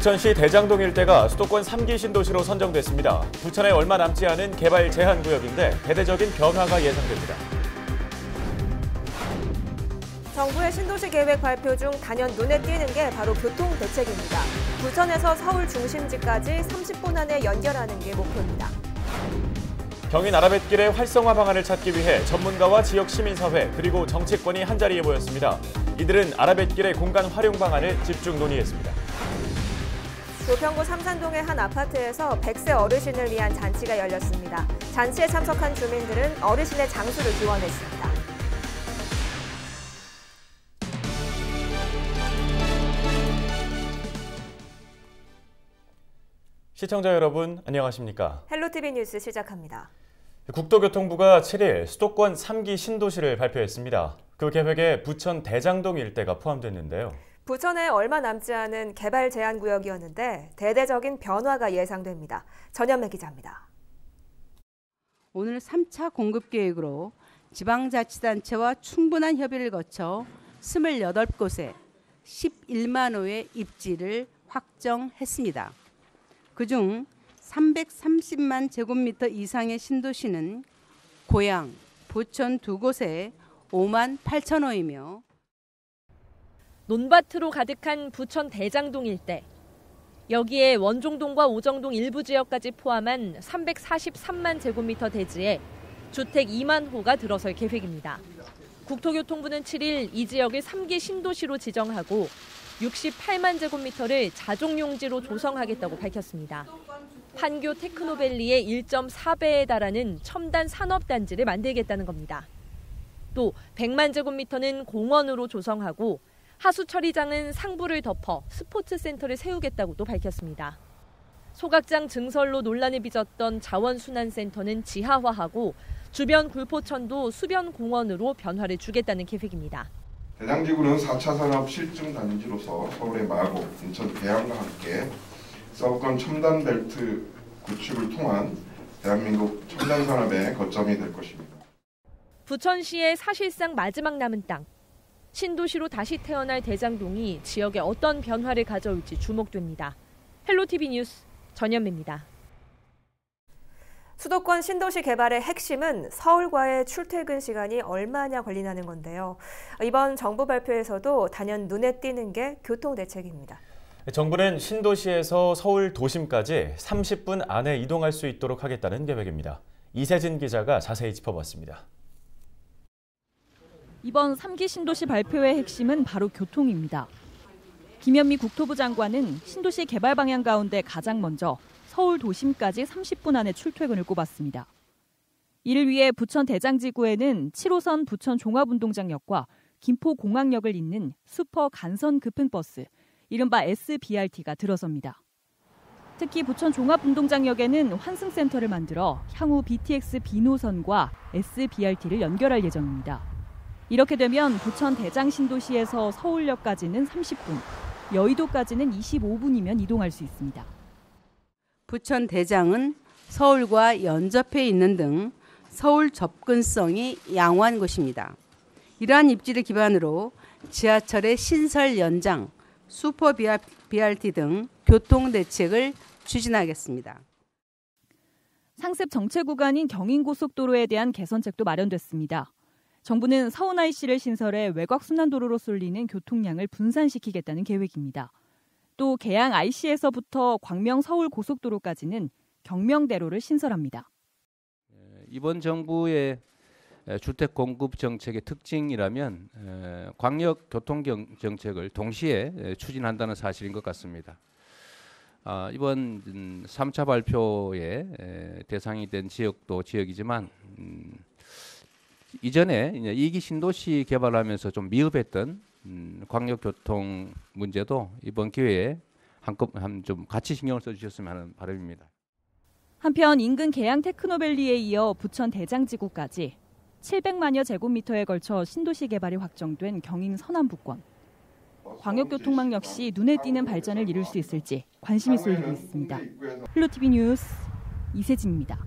부천시 대장동 일대가 수도권 3기 신도시로 선정됐습니다. 부천에 얼마 남지 않은 개발 제한 구역인데 대대적인 변화가 예상됩니다. 정부의 신도시 계획 발표 중 단연 눈에 띄는 게 바로 교통 대책입니다. 부천에서 서울 중심지까지 30분 안에 연결하는 게 목표입니다. 경인 아라뱃길의 활성화 방안을 찾기 위해 전문가와 지역 시민사회 그리고 정치권이 한자리에 모였습니다. 이들은 아라뱃길의 공간 활용 방안을 집중 논의했습니다. 부평구 삼산동의 한 아파트에서 100세 어르신을 위한 잔치가 열렸습니다. 잔치에 참석한 주민들은 어르신의 장수를 기원했습니다. 시청자 여러분, 안녕하십니까? 헬로티비 뉴스 시작합니다. 국토교통부가 7일 수도권 3기 신도시를 발표했습니다. 그 계획에 부천 대장동 일대가 포함됐는데요. 부천에 얼마 남지 않은 개발 제한 구역이었는데 대대적인 변화가 예상됩니다. 전현매 기자입니다. 오늘 3차 공급 계획으로 지방자치단체와 충분한 협의를 거쳐 28곳에 11만 호의 입지를 확정했습니다. 그중 330만 제곱미터 이상의 신도시는 고양, 부천 두 곳에 5만 8천 호이며 논밭으로 가득한 부천 대장동 일대. 여기에 원종동과 오정동 일부 지역까지 포함한 343만 제곱미터 대지에 주택 2만 호가 들어설 계획입니다. 국토교통부는 7일 이 지역을 3기 신도시로 지정하고 68만 제곱미터를 자족용지로 조성하겠다고 밝혔습니다. 판교 테크노밸리의 1.4배에 달하는 첨단 산업단지를 만들겠다는 겁니다. 또 100만 제곱미터는 공원으로 조성하고 하수 처리장은 상부를 덮어 스포츠센터를 세우겠다고도 밝혔습니다. 소각장 증설로 논란을 빚었던 자원순환센터는 지하화하고 주변 굴포천도 수변공원으로 변화를 주겠다는 계획입니다. 대장지구는 4차 산업 실증 단지로서 서울의 마곡, 인천 계양과 함께 서구권 첨단 벨트 구축을 통한 대한민국 첨단 산업의 거점이 될 것입니다. 부천시의 사실상 마지막 남은 땅. 신도시로 다시 태어날 대장동이 지역에 어떤 변화를 가져올지 주목됩니다. 헬로티비 뉴스 전현매입니다. 수도권 신도시 개발의 핵심은 서울과의 출퇴근 시간이 얼마나 걸리냐는 건데요. 이번 정부 발표에서도 단연 눈에 띄는 게 교통 대책입니다. 정부는 신도시에서 서울 도심까지 30분 안에 이동할 수 있도록 하겠다는 계획입니다. 이세진 기자가 자세히 짚어봤습니다. 이번 3기 신도시 발표의 핵심은 바로 교통입니다. 김현미 국토부 장관은 신도시 개발 방향 가운데 가장 먼저 서울 도심까지 30분 안에 출퇴근을 꼽았습니다. 이를 위해 부천 대장지구에는 7호선 부천 종합운동장역과 김포공항역을 잇는 슈퍼 간선 급행버스, 이른바 SBRT가 들어섭니다. 특히 부천 종합운동장역에는 환승센터를 만들어 향후 BTX B노선과 SBRT를 연결할 예정입니다. 이렇게 되면 부천 대장 신도시에서 서울역까지는 30분, 여의도까지는 25분이면 이동할 수 있습니다. 부천 대장은 서울과 연접해 있는 등 서울 접근성이 양호한 곳입니다. 이러한 입지를 기반으로 지하철의 신설 연장, 슈퍼 BRT 등 교통 대책을 추진하겠습니다. 상습 정체 구간인 경인고속도로에 대한 개선책도 마련됐습니다. 정부는 서운 IC를 신설해 외곽 순환도로로 쏠리는 교통량을 분산시키겠다는 계획입니다. 또 계양 IC에서부터 광명 서울 고속도로까지는 경명대로를 신설합니다. 이번 정부의 주택 공급 정책의 특징이라면 광역 교통 정책을 동시에 추진한다는 사실인 것 같습니다. 이번 3차 발표의 대상이 된 지역도 지역이지만 이전에 2기 신도시 개발하면서 좀 미흡했던 광역교통 문제도 이번 기회에 좀 같이 신경을 써주셨으면 하는 바람입니다. 한편 인근 계양 테크노밸리에 이어 부천 대장지구까지 700만여 제곱미터에 걸쳐 신도시 개발이 확정된 경인 서남부권. 광역교통망 역시 눈에 띄는 발전을 이룰 수 있을지 관심이 쏠리고 있습니다. 헬로티비 뉴스 이세진입니다.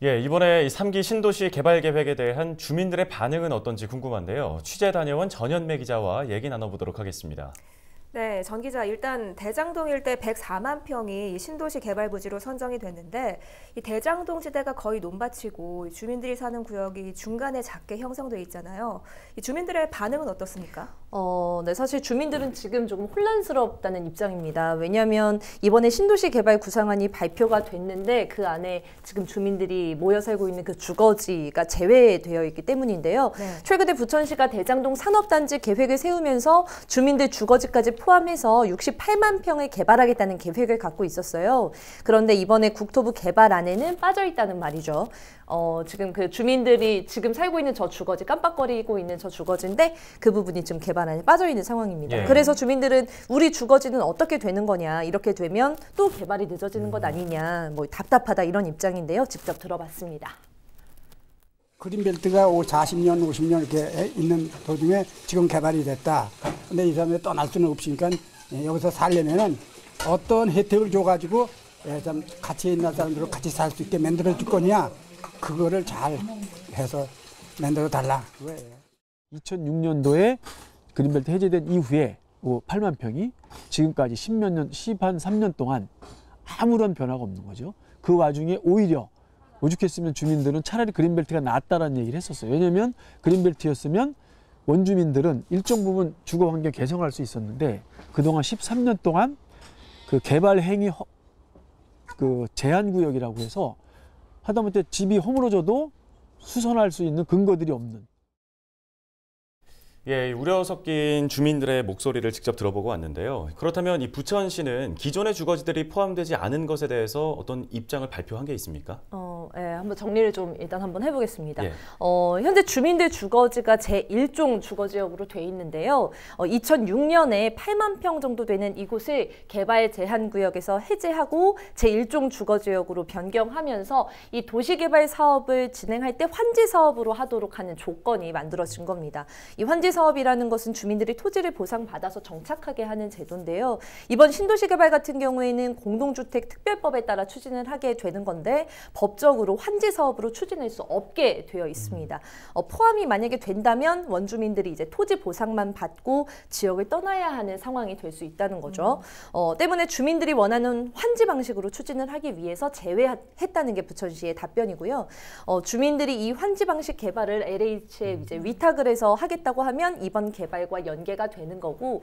이번에 3기 신도시 개발 계획에 대한 주민들의 반응은 어떤지 궁금한데요. 취재 다녀온 전현매 기자와 얘기 나눠보도록 하겠습니다. 네, 전 기자, 일단 대장동 일대 104만 평이 이 신도시 개발 부지로 선정이 됐는데 이 대장동 지대가 거의 논밭이고 주민들이 사는 구역이 중간에 작게 형성돼 있잖아요. 이 주민들의 반응은 어떻습니까? 네, 사실 주민들은 지금 조금 혼란스럽다는 입장입니다. 왜냐하면 이번에 신도시 개발 구상안이 발표가 됐는데 그 안에 지금 주민들이 모여 살고 있는 그 주거지가 제외되어 있기 때문인데요. 네. 최근에 부천시가 대장동 산업단지 계획을 세우면서 주민들 주거지까지 포함해서 68만 평을 개발하겠다는 계획을 갖고 있었어요. 그런데 이번에 국토부 개발안에는 빠져 있다는 말이죠. 지금 그 주민들이 지금 살고 있는 저 주거지, 깜빡거리고 있는 저 주거지인데 그 부분이 지금 개발안에 빠져 있는 상황입니다. 예. 그래서 주민들은 우리 주거지는 어떻게 되는 거냐, 이렇게 되면 또 개발이 늦어지는 것 아니냐, 뭐 답답하다 이런 입장인데요. 직접 들어봤습니다. 그린벨트가 40년, 50년 이렇게 있는 도중에 지금 개발이 됐다. 근데 이 사람이 떠날 수는 없으니까 여기서 살려면은 어떤 혜택을 줘가지고 좀 같이 있는 사람들과 같이 살 수 있게 만들어 줄 거냐, 그거를 잘 해서 만들어 달라. 2006년도에 그린벨트 해제된 이후에 8만 평이 지금까지 13년 동안 아무런 변화가 없는 거죠. 그 와중에 오히려 오죽했으면 주민들은 차라리 그린벨트가 낫다라는 얘기를 했었어요. 왜냐하면 그린벨트였으면 원주민들은 일정 부분 주거 환경 개선할 수 있었는데 그동안 13년 동안 그 개발 행위 그 제한 구역이라고 해서 하다못해 집이 허물어져도 수선할 수 있는 근거들이 없는. 예, 우려 섞인 주민들의 목소리를 직접 들어보고 왔는데요. 그렇다면 이 부천시는 기존의 주거지들이 포함되지 않은 것에 대해서 어떤 입장을 발표한 게 있습니까? 한번 정리를 좀 일단 한번 해보겠습니다. 예. 현재 주민들 주거지가 제1종 주거지역으로 돼 있는데요. 2006년에 8만 평 정도 되는 이곳을 개발 제한 구역에서 해제하고 제1종 주거지역으로 변경하면서 이 도시개발 사업을 진행할 때 환지 사업으로 하도록 하는 조건이 만들어진 겁니다. 이 환지 사업이라는 것은 주민들이 토지를 보상받아서 정착하게 하는 제도인데요. 이번 신도시 개발 같은 경우에는 공동주택 특별법에 따라 추진을 하게 되는 건데 법적으로 환지 사업으로 추진할 수 없게 되어 있습니다. 포함이 만약에 된다면 원주민들이 이제 토지 보상만 받고 지역을 떠나야 하는 상황이 될 수 있다는 거죠. 때문에 주민들이 원하는 환지 방식으로 추진을 하기 위해서 제외했다는 게 부천시의 답변이고요. 주민들이 이 환지 방식 개발을 LH에 이제 위탁을 해서 하겠다고 하면 이번 개발과 연계가 되는 거고,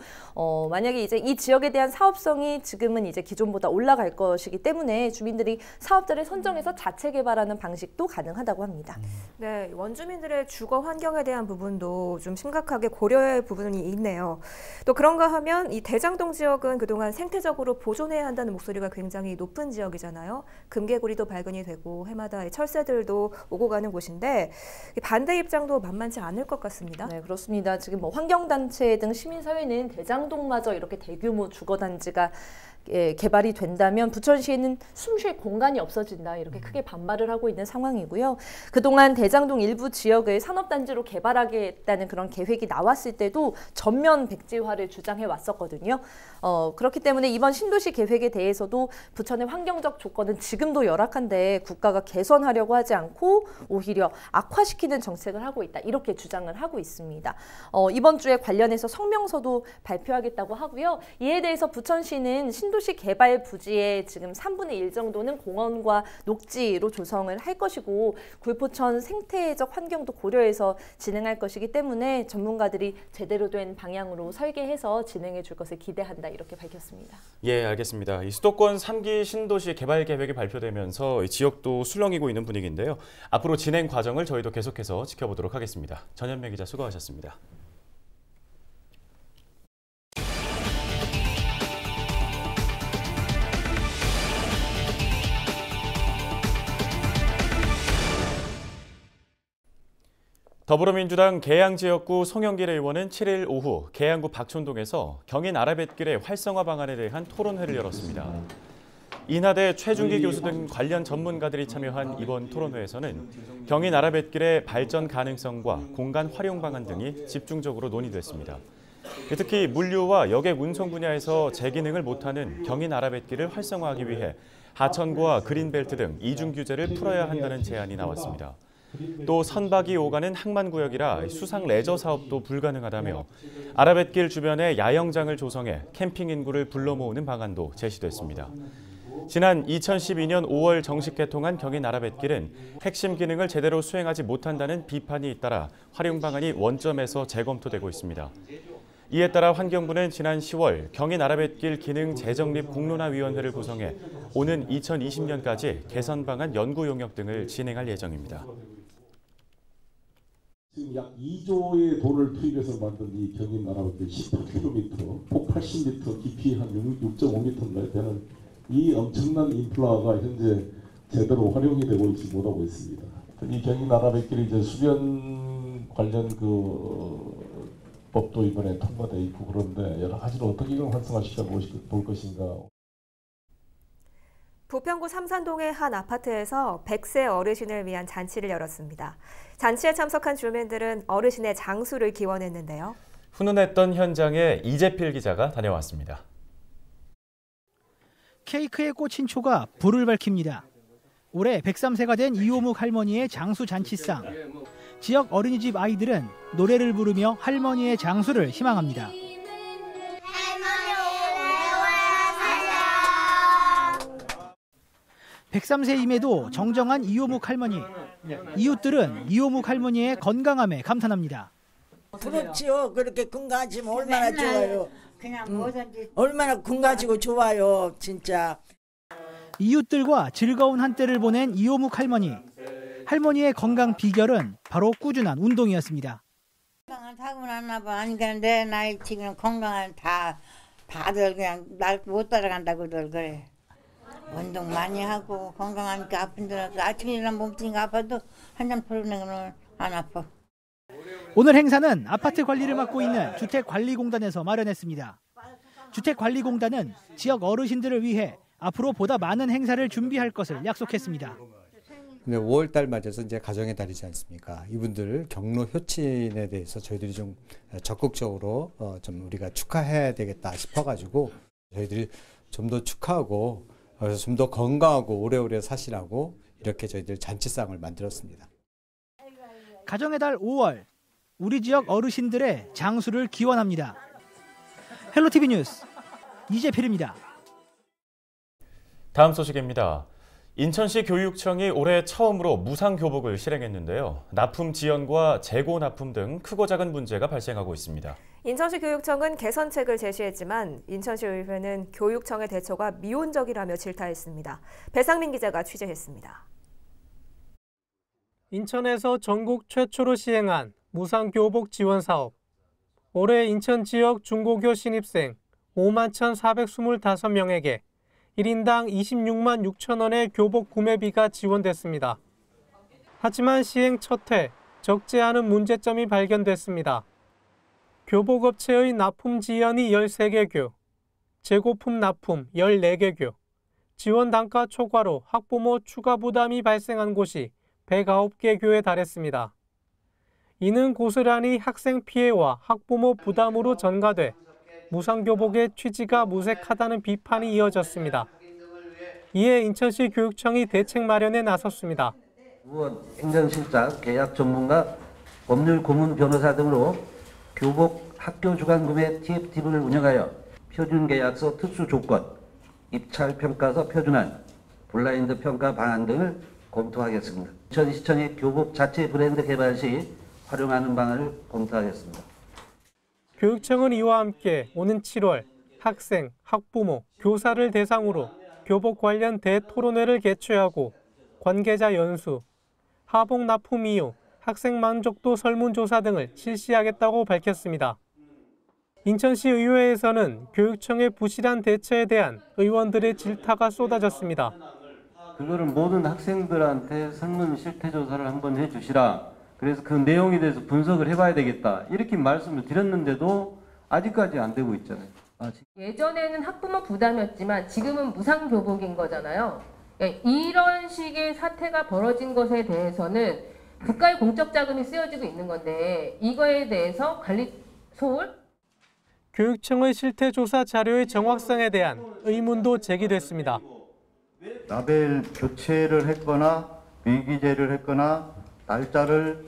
만약에 이제 이 지역에 대한 사업성이 지금은 이제 기존보다 올라갈 것이기 때문에 주민들이 사업자를 선정해서 자체 개발하는 방식도 가능하다고 합니다. 네, 원주민들의 주거 환경에 대한 부분도 좀 심각하게 고려해야 할 부분이 있네요. 또 그런가 하면 이 대장동 지역은 그동안 생태적으로 보존해야 한다는 목소리가 굉장히 높은 지역이잖아요. 금개구리도 발견이 되고 해마다 철새들도 오고 가는 곳인데 반대 입장도 만만치 않을 것 같습니다. 네, 그렇습니다. 지금 뭐 환경단체 등 시민사회는 대장동마저 이렇게 대규모 주거단지가 개발이 된다면 부천시에는 숨 쉴 공간이 없어진다, 이렇게 크게 반발을 하고 있는 상황이고요. 그동안 대장동 일부 지역을 산업단지로 개발하겠다는 그런 계획이 나왔을 때도 전면 백지화를 주장해 왔었거든요. 그렇기 때문에 이번 신도시 계획에 대해서도 부천의 환경적 조건은 지금도 열악한데 국가가 개선하려고 하지 않고 오히려 악화시키는 정책을 하고 있다, 이렇게 주장을 하고 있습니다. 이번 주에 관련해서 성명서도 발표하겠다고 하고요. 이에 대해서 부천시는 신도시 개발 부지의 지금 3분의 1 정도는 공원과 녹지로 조성을 할 것이고 굴포천 생태적 환경도 고려해서 진행할 것이기 때문에 전문가들이 제대로 된 방향으로 설계해서 진행해 줄 것을 기대한다, 이렇게 밝혔습니다. 예, 알겠습니다. 이 수도권 3기 신도시 개발 계획이 발표되면서 이 지역도 술렁이고 있는 분위기인데요. 앞으로 진행 과정을 저희도 계속해서 지켜보도록 하겠습니다. 전현명 기자 수고하셨습니다. 더불어민주당 계양지역구 송영길 의원은 7일 오후 계양구 박촌동에서 경인 아라뱃길의 활성화 방안에 대한 토론회를 열었습니다. 인하대 최준기 교수 등 관련 전문가들이 참여한 이번 토론회에서는 경인 아라뱃길의 발전 가능성과 공간 활용 방안 등이 집중적으로 논의됐습니다. 특히 물류와 여객 운송 분야에서 재기능을 못하는 경인 아라뱃길을 활성화하기 위해 하천구와 그린벨트 등 이중 규제를 풀어야 한다는 제안이 나왔습니다. 또 선박이 오가는 항만구역이라 수상 레저 사업도 불가능하다며 아라뱃길 주변에 야영장을 조성해 캠핑 인구를 불러 모으는 방안도 제시됐습니다. 지난 2012년 5월 정식 개통한 경인 아라뱃길은 핵심 기능을 제대로 수행하지 못한다는 비판이 잇따라 활용 방안이 원점에서 재검토되고 있습니다. 이에 따라 환경부는 지난 10월 경인 아라뱃길 기능 재정립 공론화위원회를 구성해 오는 2020년까지 개선 방안 연구 용역 등을 진행할 예정입니다. 지금 약 2조의 돈을 투입해서 만든 이 경인 아라뱃길 18km, 폭 80m, 깊이 한 6.5m인가 되는 이 엄청난 인프라가 현재 제대로 활용이 되고 있지 못하고 있습니다. 이 경인 아라뱃길이 이제 수변 관련 법도 이번에 통과돼 있고 그런데 여러 가지로 어떻게 이걸 활성화시켜 볼 것인가. 부평구 삼산동의 한 아파트에서 100세 어르신을 위한 잔치를 열었습니다. 잔치에 참석한 주민들은 어르신의 장수를 기원했는데요. 훈훈했던 현장에 이재필 기자가 다녀왔습니다. 케이크에 꽂힌 초가 불을 밝힙니다. 올해 103세가 된 이호묵 할머니의 장수 잔치상. 지역 어린이집 아이들은 노래를 부르며 할머니의 장수를 희망합니다. 103세임에도 정정한 이호묵 할머니. 이웃들은 이호묵 할머니의 건강함에 감탄합니다. 부럽지요. 그렇게 건강하시면 얼마나 좋아요. 그냥 뭐든지 얼마나 건강하시고 좋아요. 진짜. 이웃들과 즐거운 한때를 보낸 이호묵 할머니. 할머니의 건강 비결은 바로 꾸준한 운동이었습니다. 건강을 타고났나 봐. 아니 그냥 내 나이 지금 건강은 다들 그냥 날 못 따라간다고들 그래. 운동 많이 하고 건강하니까 아픈 데는 아침에 일어나면 몸뚱이가 아파도 한잔 풀어내고는 안 아파. 오늘 행사는 아파트 관리를 맡고 있는 주택관리공단에서 마련했습니다. 주택관리공단은 지역 어르신들을 위해 앞으로 보다 많은 행사를 준비할 것을 약속했습니다. 근데 5월 달 맞아서 이제 가정의 달이지 않습니까? 이분들 경로 효친에 대해서 저희들이 좀 적극적으로 좀 우리가 축하해야 되겠다 싶어가지고 저희들이 좀 더 축하하고 좀 더 건강하고 오래오래 사시라고 이렇게 저희들 잔치상을 만들었습니다. 가정의 달 5월 우리 지역 어르신들의 장수를 기원합니다. 헬로티비 뉴스 이재필입니다. 다음 소식입니다. 인천시 교육청이 올해 처음으로 무상교복을 실행했는데요. 납품 지연과 재고 납품 등 크고 작은 문제가 발생하고 있습니다. 인천시 교육청은 개선책을 제시했지만 인천시의회는 교육청의 대처가 미온적이라며 질타했습니다. 배상민 기자가 취재했습니다. 인천에서 전국 최초로 시행한 무상교복 지원 사업. 올해 인천 지역 중고교 신입생 51,425명에게 1인당 26만 6천 원의 교복 구매비가 지원됐습니다. 하지만 시행 첫 해 적지 않은 문제점이 발견됐습니다. 교복업체의 납품 지연이 13개교, 재고품 납품 14개교, 지원 단가 초과로 학부모 추가 부담이 발생한 곳이 109개 교에 달했습니다. 이는 고스란히 학생 피해와 학부모 부담으로 전가돼 무상교복의 취지가 무색하다는 비판이 이어졌습니다. 이에 인천시 교육청이 대책 마련에 나섰습니다. 의원, 행정실장, 계약 전문가, 법률 고문 변호사 등으로 교복 학교 주간 구매 TF팀을 운영하여 표준 계약서 특수 조건, 입찰 평가서 표준안, 블라인드 평가 방안 등을 검토하겠습니다. 인천시청의 교복 자체 브랜드 개발 시 활용하는 방안을 검토하겠습니다. 교육청은 이와 함께 오는 7월 학생, 학부모, 교사를 대상으로 교복 관련 대토론회를 개최하고 관계자 연수, 하복 납품 이유, 학생 만족도 설문조사 등을 실시하겠다고 밝혔습니다. 인천시 의회에서는 교육청의 부실한 대처에 대한 의원들의 질타가 쏟아졌습니다. 그거를 모든 학생들한테 설문 실태조사를 한번 해주시라. 그래서 그 내용에 대해서 분석을 해봐야 되겠다. 이렇게 말씀을 드렸는데도 아직까지 안 되고 있잖아요. 예전에는 학부모 부담이었지만 지금은 무상교복인 거잖아요. 이런 식의 사태가 벌어진 것에 대해서는 국가의 공적 자금이 쓰여지고 있는 건데 이거에 대해서 관리 소홀? 교육청의 실태조사 자료의 정확성에 대한 의문도 제기됐습니다. 라벨 교체를 했거나 미기재를 했거나 날짜를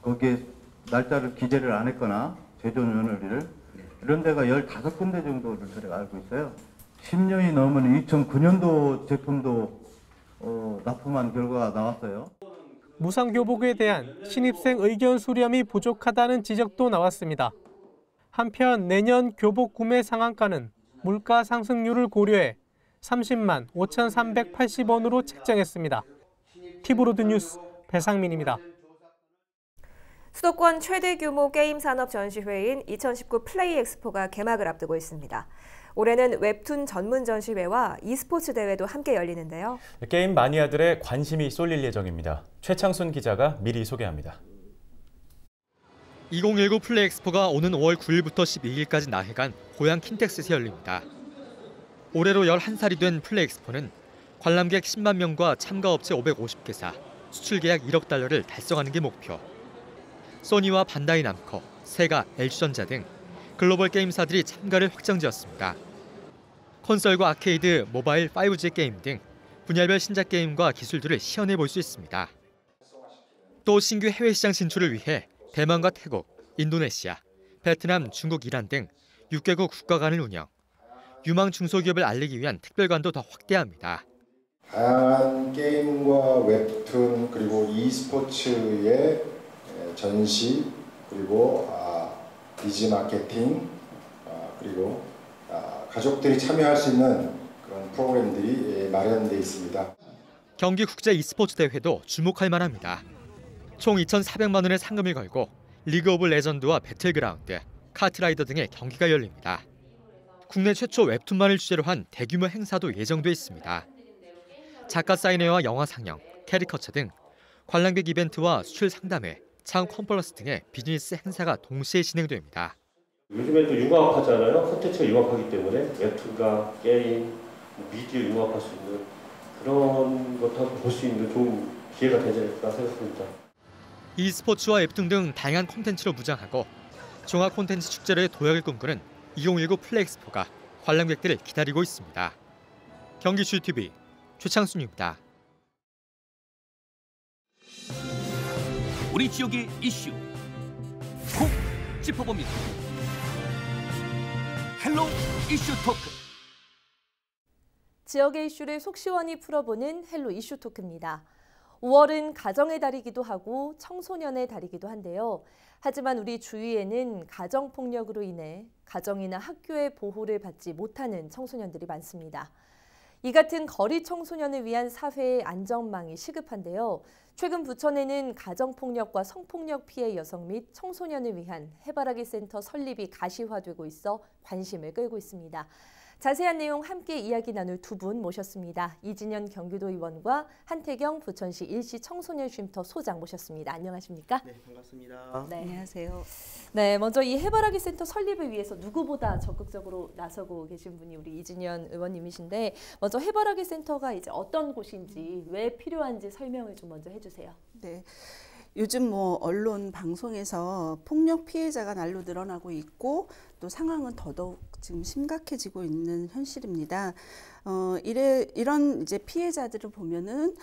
거기에 날짜를 기재를 안 했거나 제조년월일을 이런 데가 15군데 정도를 저희가 알고 있어요. 10년이 넘은 2009년도 제품도 납품한 결과가 나왔어요. 무상교복에 대한 신입생 의견 수렴이 부족하다는 지적도 나왔습니다. 한편 내년 교복 구매 상한가는 물가 상승률을 고려해 30만 5,380원으로 책정했습니다. 티브로드 뉴스 배상민입니다. 수도권 최대 규모 게임 산업 전시회인 2019 플레이 엑스포가 개막을 앞두고 있습니다. 올해는 웹툰 전문 전시회와 e스포츠 대회도 함께 열리는데요. 게임 마니아들의 관심이 쏠릴 예정입니다. 최창순 기자가 미리 소개합니다. 2019 플레이 엑스포가 오는 5월 9일부터 12일까지 나흘간 고향 킨텍스에서 열립니다. 올해로 11살이 된 플레이 엑스포는 관람객 10만 명과 참가업체 550개사, 수출 계약 1억 달러를 달성하는 게 목표. 소니와 반다이 남코, 세가, LG전자 등 글로벌 게임사들이 참가를 확정지었습니다. 콘솔과 아케이드, 모바일, 5G 게임 등 분야별 신작 게임과 기술들을 시연해 볼 수 있습니다. 또 신규 해외 시장 진출을 위해 대만과 태국, 인도네시아, 베트남, 중국, 이란 등 6개국 국가관을 운영, 유망 중소기업을 알리기 위한 특별관도 더 확대합니다. 다양한 게임과 웹툰 그리고 e스포츠의 전시 그리고 비즈 마케팅 그리고 가족들이 참여할 수 있는 그런 프로그램들이 마련되어 있습니다. 경기 국제 e스포츠 대회도 주목할 만합니다. 총 2,400만 원의 상금을 걸고 리그 오브 레전드와 배틀그라운드, 카트라이더 등의 경기가 열립니다. 국내 최초 웹툰만을 주제로 한 대규모 행사도 예정돼 있습니다. 작가 사인회와 영화 상영, 캐리커처 등 관람객 이벤트와 수출 상담회, 차원 컨퍼런스 등의 비즈니스 행사가 동시에 진행됩니다. 요즘에 또 융합하잖아요. 콘텐츠가 융합하기 때문에 웹툰과 게임, 미디어 융합할 수 있는 그런 것도 볼 수 있는 좋은 기회가 되지 않을까 생각합니다. e스포츠와 웹툰 등 다양한 콘텐츠로 무장하고 종합 콘텐츠 축제로의 도약을 꿈꾸는 2019 플레이 엑스포가 관람객들을 기다리고 있습니다. 경기 GTV 최창순입니다. 우리 지역의 이슈 콕 짚어봅니다. 헬로 이슈 토크. 지역의 이슈를 속 시원히 풀어보는 헬로 이슈 토크입니다. 5월은 가정의 달이기도 하고 청소년의 달이기도 한데요. 하지만 우리 주위에는 가정폭력으로 인해 가정이나 학교의 보호를 받지 못하는 청소년들이 많습니다. 이 같은 거리 청소년을 위한 사회의 안전망이 시급한데요. 최근 부천에는 가정폭력과 성폭력 피해 여성 및 청소년을 위한 해바라기 센터 설립이 가시화되고 있어 관심을 끌고 있습니다. 자세한 내용 함께 이야기 나눌 두 분 모셨습니다. 이진현 경기도의원과 한태경 부천시 일시 청소년 쉼터 소장 모셨습니다. 안녕하십니까? 네, 반갑습니다. 네. 안녕하세요. 네, 먼저 이 해바라기 센터 설립을 위해서 누구보다 적극적으로 나서고 계신 분이 우리 이진현 의원님이신데, 먼저 해바라기 센터가 이제 어떤 곳인지, 왜 필요한지 설명을 좀 먼저 해주세요. 네. 요즘 언론 방송에서 폭력 피해자가 날로 늘어나고 있고 또 상황은 더더욱 지금 심각해지고 있는 현실입니다. 이런 이제 피해자들을 보면은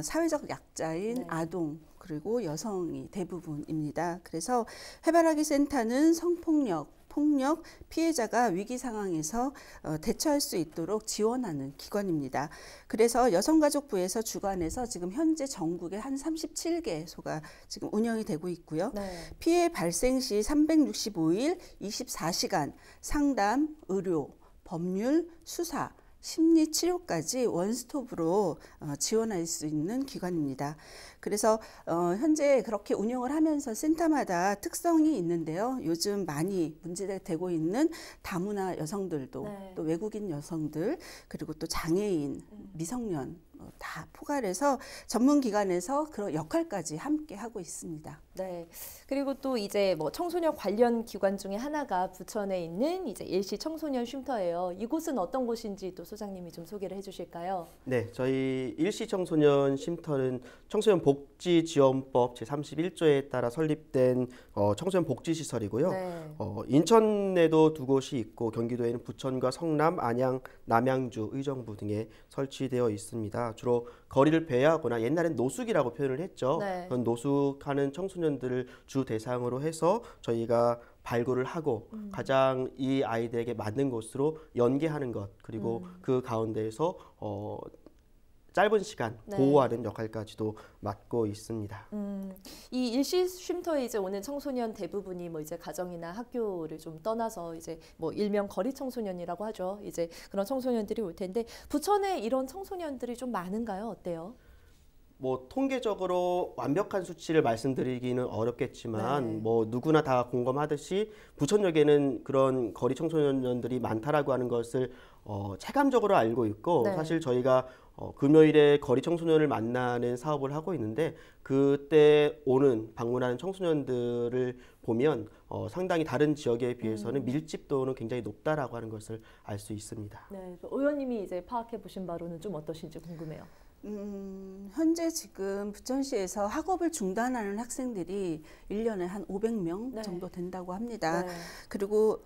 사회적 약자인 아동 그리고 여성이 대부분입니다. 그래서 해바라기 센터는 성폭력, 폭력 피해자가 위기 상황에서 대처할 수 있도록 지원하는 기관입니다. 그래서 여성가족부에서 주관해서 지금 현재 전국에 한 37개소가 지금 운영이 되고 있고요. 피해 발생 시 365일 24시간 상담, 의료, 법률, 수사, 심리 치료까지 원스톱으로 지원할 수 있는 기관입니다. 그래서 현재 그렇게 운영을 하면서 센터마다 특성이 있는데요. 요즘 많이 문제되고 있는 다문화 여성들도 또 외국인 여성들 그리고 또 장애인, 미성년 다 포괄해서 전문기관에서 그런 역할까지 함께 하고 있습니다. 네. 그리고 또 이제 뭐 청소년 관련 기관 중에 하나가 부천에 있는 이제 일시 청소년 쉼터예요. 이곳은 어떤 곳인지 또 소장님이 좀 소개를 해주실까요? 네, 저희 일시 청소년 쉼터는 청소년 복지 지원법 제31조에 따라 설립된 청소년 복지 시설이고요. 네. 인천에도 두 곳이 있고 경기도에는 부천과 성남, 안양, 남양주, 의정부 등에 설치되어 있습니다. 주로 거리를 배회하거나 옛날엔 노숙이라고 표현을 했죠. 네. 그런 노숙하는 청소년들을 주 대상으로 해서 저희가 발굴을 하고 가장 이 아이들에게 맞는 곳으로 연계하는 것, 그리고 그 가운데에서 짧은 시간 네. 보호하는 역할까지도 맡고 있습니다. 이 일시 쉼터에 이제 오는 청소년 대부분이 뭐 이제 가정이나 학교를 좀 떠나서 이제 뭐 일명 거리 청소년이라고 하죠. 이제 그런 청소년들이 올 텐데 부천에 이런 청소년들이 좀 많은가요? 어때요? 뭐 통계적으로 완벽한 수치를 말씀드리기는 어렵겠지만 네. 뭐 누구나 다 공감하듯이 부천역에는 그런 거리 청소년들이 많다라고 하는 것을 체감적으로 알고 있고 네. 사실 저희가 금요일에 거리 청소년을 만나는 사업을 하고 있는데 그때 방문하는 청소년들을 보면 상당히 다른 지역에 비해서는 밀집도는 굉장히 높다라고 하는 것을 알 수 있습니다. 네, 의원님이 이제 파악해 보신 바로는 좀 어떠신지 궁금해요. 현재 지금 부천시에서 학업을 중단하는 학생들이 1년에 한 500명 네. 정도 된다고 합니다. 네. 그리고